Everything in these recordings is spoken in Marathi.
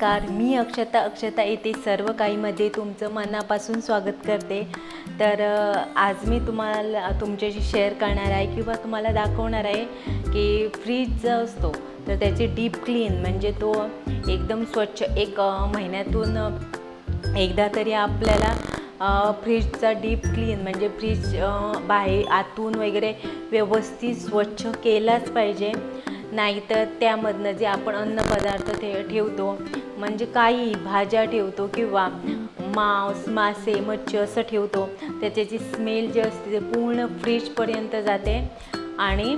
नमस्कार, मी अक्षता येथे सर्व काहीमध्ये तुमचं मनापासून स्वागत करते। तर आज मी तुम्हाला तुमच्याशी शेअर करणार आहे किंवा तुम्हाला दाखवणार आहे की फ्रीज जो असतो तर त्याची डीप क्लीन म्हणजे तो एकदम स्वच्छ एक महिन्यातून एकदा तरी आपल्याला फ्रीजचा डीप क्लीन म्हणजे फ्रीज बाहेर आतून वगैरे व्यवस्थित स्वच्छ केलाच पाहिजे। नाहीतर त्यामधनं जे आपण अन्नपदार्थ ठेवतो म्हणजे काही भाज्या ठेवतो किंवा मांस मासे मच्छी असं ठेवतो तर त्याची स्मेल जी असते ते पूर्ण फ्रीजपर्यंत जाते आणि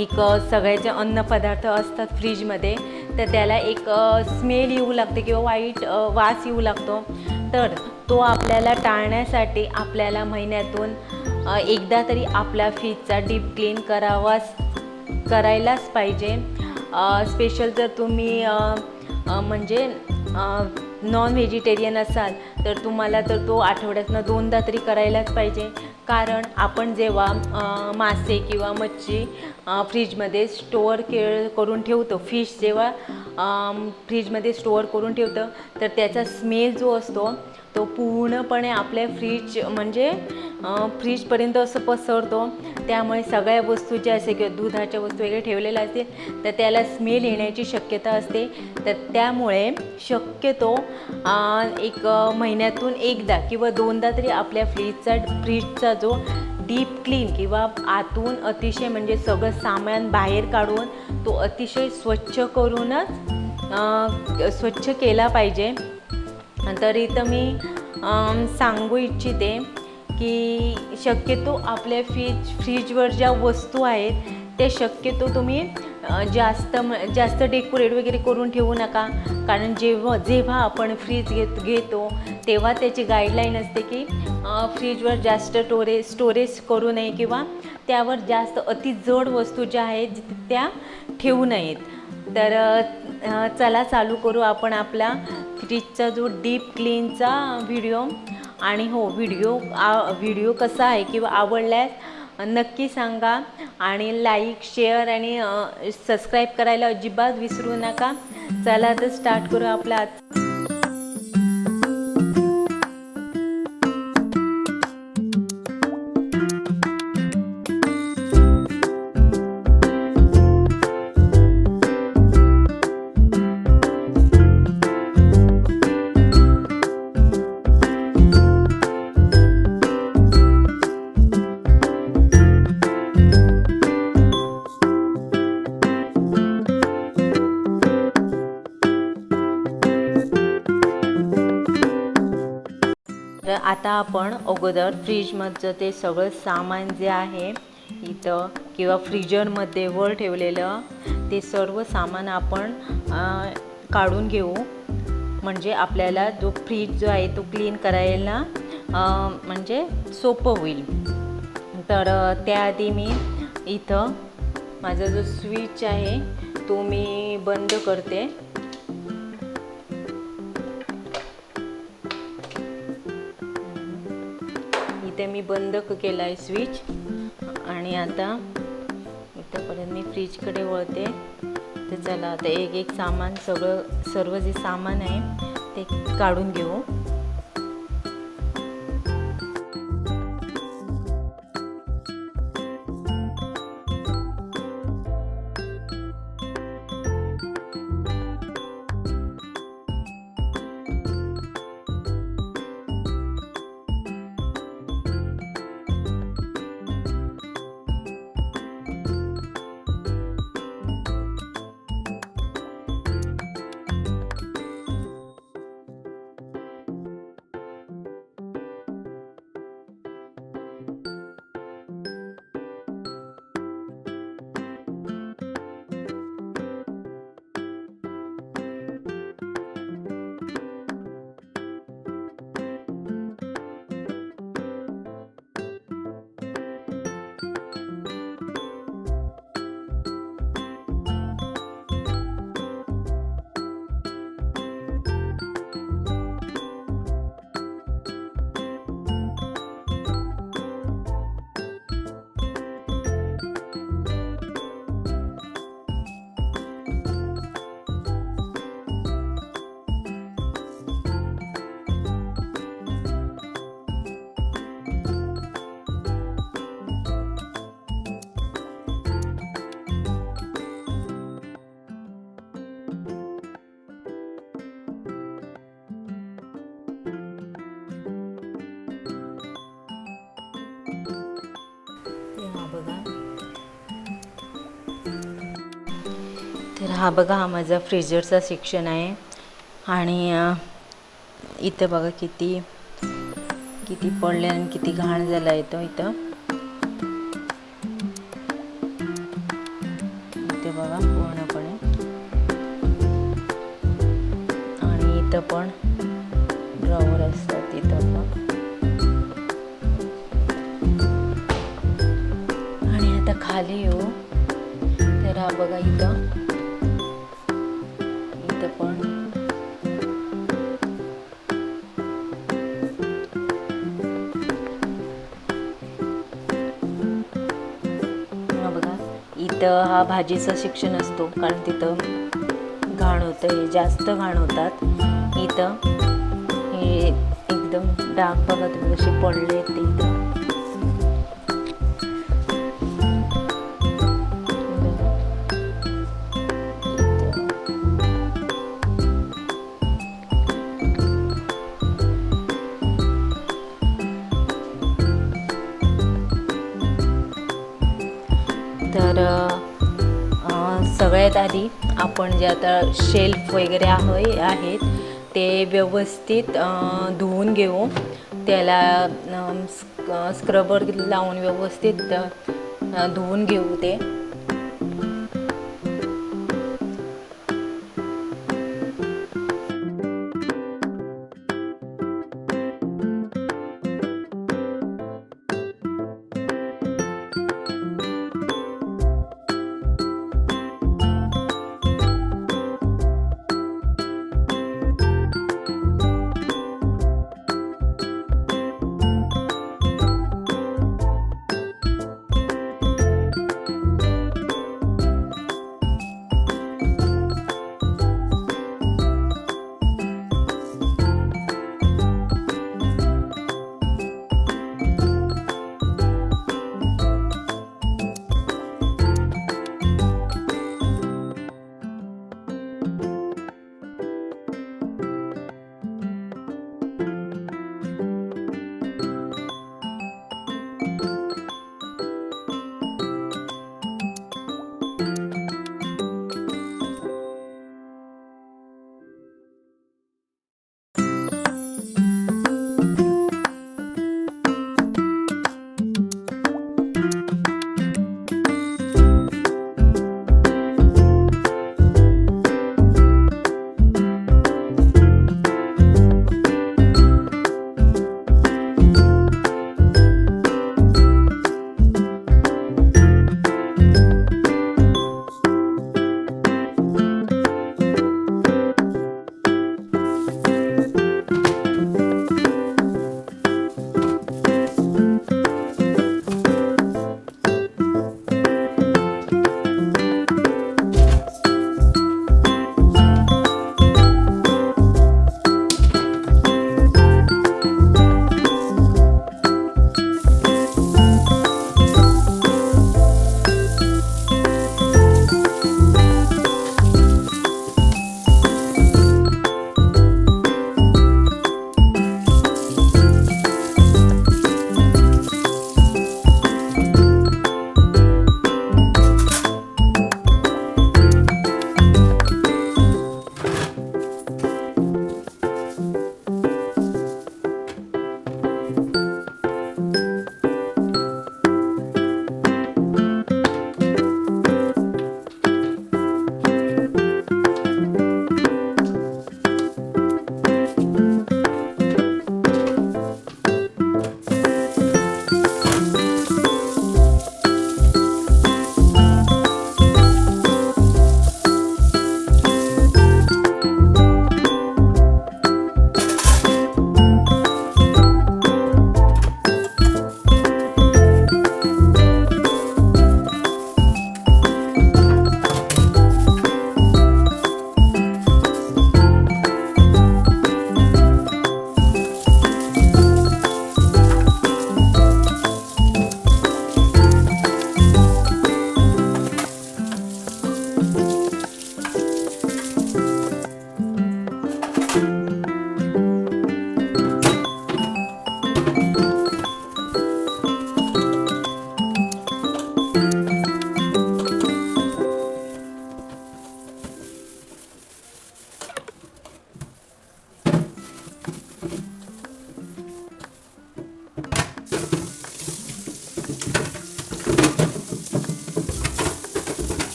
एक सगळ्याचे अन्नपदार्थ असतात फ्रीजमध्ये तर त्याला एक स्मेल येऊ लागते किंवा वाईट वास येऊ लागतो। तर तो आपल्याला टाळण्यासाठी आपल्याला महिन्यातून एकदा तरी आपला फ्रीजचा डीप क्लीन करायलाच पाहिजे। स्पेशल जर तुम्ही म्हणजे नॉन व्हेजिटेरियन असाल तर तुम्हाला तर तो आठवड्यातनं 2दा तरी करायलाच पाहिजे। कारण आपण जेव्हा मासे किंवा मच्छी फ्रीजमध्ये स्टोअर करून ठेवतो, फिश जेव्हा फ्रीजमध्ये स्टोअर करून ठेवतो तर त्याचा स्मेल जो असतो तो पूर्णपणे आपल्या फ्रीजपर्यंत असं पसरतो। त्यामुळे सगळ्या वस्तू ज्या असे किंवा दुधाच्या वस्तू वगैरे ठेवलेल्या असतील तर त्याला स्मेल येण्याची शक्यता असते। तर त्यामुळे शक्यतो एक महिन्यातून एकदा किंवा 2दा तरी आपल्या फ्रीजचा जो डीप क्लीन किंवा आतून अतिशय म्हणजे सगळं सामान बाहेर काढून तो अतिशय स्वच्छ केला पाहिजे। तर इथं मी सांगू इच्छिते की शक्यतो आपल्या फ्रीजवर ज्या वस्तू आहेत ते शक्यतो तुम्ही जास्त डेकोरेट वगैरे करून ठेवू नका। कारण जेव्हा आपण फ्रीज घेतो तेव्हा त्याची गाईडलाईन असते की फ्रीजवर जास्त स्टोरेज करू नये किंवा त्यावर जास्त अति जड वस्तू ज्या आहेत त्या ठेवू नयेत। तर चला चालू करू आपण आपला फ्रीजचा जो डीप क्लीनचा व्हिडिओ। आणि हो व्हिडिओ कसा आहे किंवा आवडल्यास नक्की सांगा आणि लाईक शेअर आणि सबस्क्राईब करायला अजिबात विसरू नका। चला तर स्टार्ट करू आपला आता आपण अगोदर फ्रीजमधचं ते सगळं सामान जे आहे इथं किंवा फ्रीजरमध्ये वर ठेवलेलं ते सर्व सामान आपण काढून घेऊ म्हणजे आपल्याला जो फ्रीज जो आहे तो क्लीन करायला म्हणजे सोपं होईल। तर त्याआधी मी इथं माझा जो स्विच आहे तो मी बंद करते। इथे मी बंद केला आहे स्विच आणि आता इथंपर्यंत मी फ्रीजकडे वळते। तर चला आता एक सामान सर्व जे सामान आहे ते काढून घेऊ। हा बघा, हा माझा फ्रीजरचा सेक्शन आहे. आणि इथं बघा किती किती पडले आणि किती घाण झाला येतो इथं. इथे बघा पूर्णपणे. आणि इथं पण ड्रॉवर असतात इथं पण. आणि आता खाली येऊ तर हा बघा इथं पण हा बघा, इथं हा भाजीचा सेक्शन असतो, कारण तिथं घाण होतं, जास्त घाण होतात. इथं हे एकदम डाग बघा तुम्ही कसे पडले ते इथं. तर सगळ्यात आधी आपण जे आता शेल्फ वगैरे आहेत ते व्यवस्थित धुवून घेऊ. त्याला स्क्रबर लावून व्यवस्थित धुवून घेऊ ते.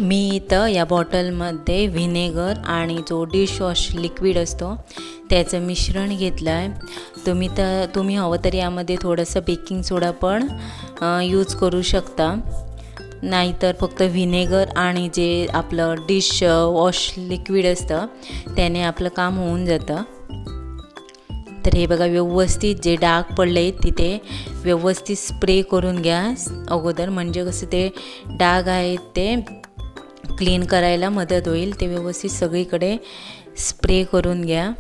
मी इथं या बॉटलमध्ये व्हिनेगर आणि जो डिशवॉश लिक्विड असतो त्याचं मिश्रण घेतलं आहे। तुम्ही हवं तर यामध्ये थोडंसं बेकिंग सोडा पण यूज करू शकता, नाहीतर फक्त व्हिनेगर आणि जे आपलं डिश वॉश लिक्विड असतं त्याने आपलं काम होऊन जातं। तर हे बघा, व्यवस्थित जे डाग पडले तिथे व्यवस्थित स्प्रे करून घ्या अगोदर, म्हणजे कसं ते डाग आहेत ते क्लीन करायला मदत होईल। ते व्यवस्थित सगळीकडे स्प्रे करून घ्या,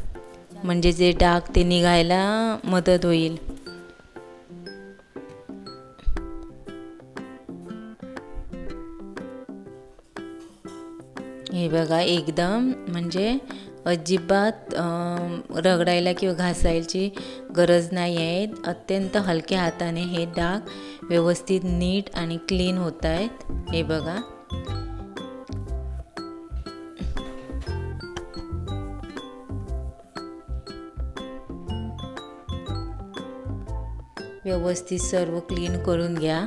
म्हणजे जे डाग ते निघायला मदत होईल। हे बघा, एकदम म्हणजे अजिबात रगडायला किंवा घासायची गरज नाही आहे। अत्यंत हलक्या हाताने हे डाग व्यवस्थित नीट आणि क्लीन होत आहेत। हे बघा, व्यवस्थित सर्व क्लीन करून घ्या।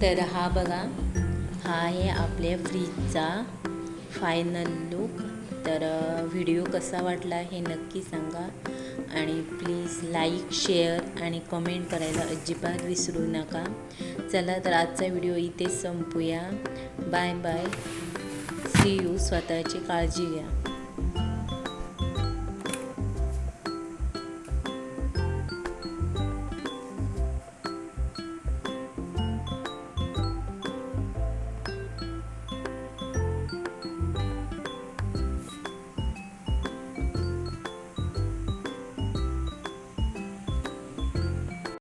तर हा बघा, हा आहे आपल्या फ्रीजचा फायनल लुक. तर व्हिडिओ कसा वाटला हे नक्की सांगा आणि प्लीज लाईक, शेअर आणि कमेंट करायला अजिबात विसरू नका. चला तर आजचा व्हिडिओ इथेच संपूया. Bye bye, see you. स्वतःची काळजी घ्या.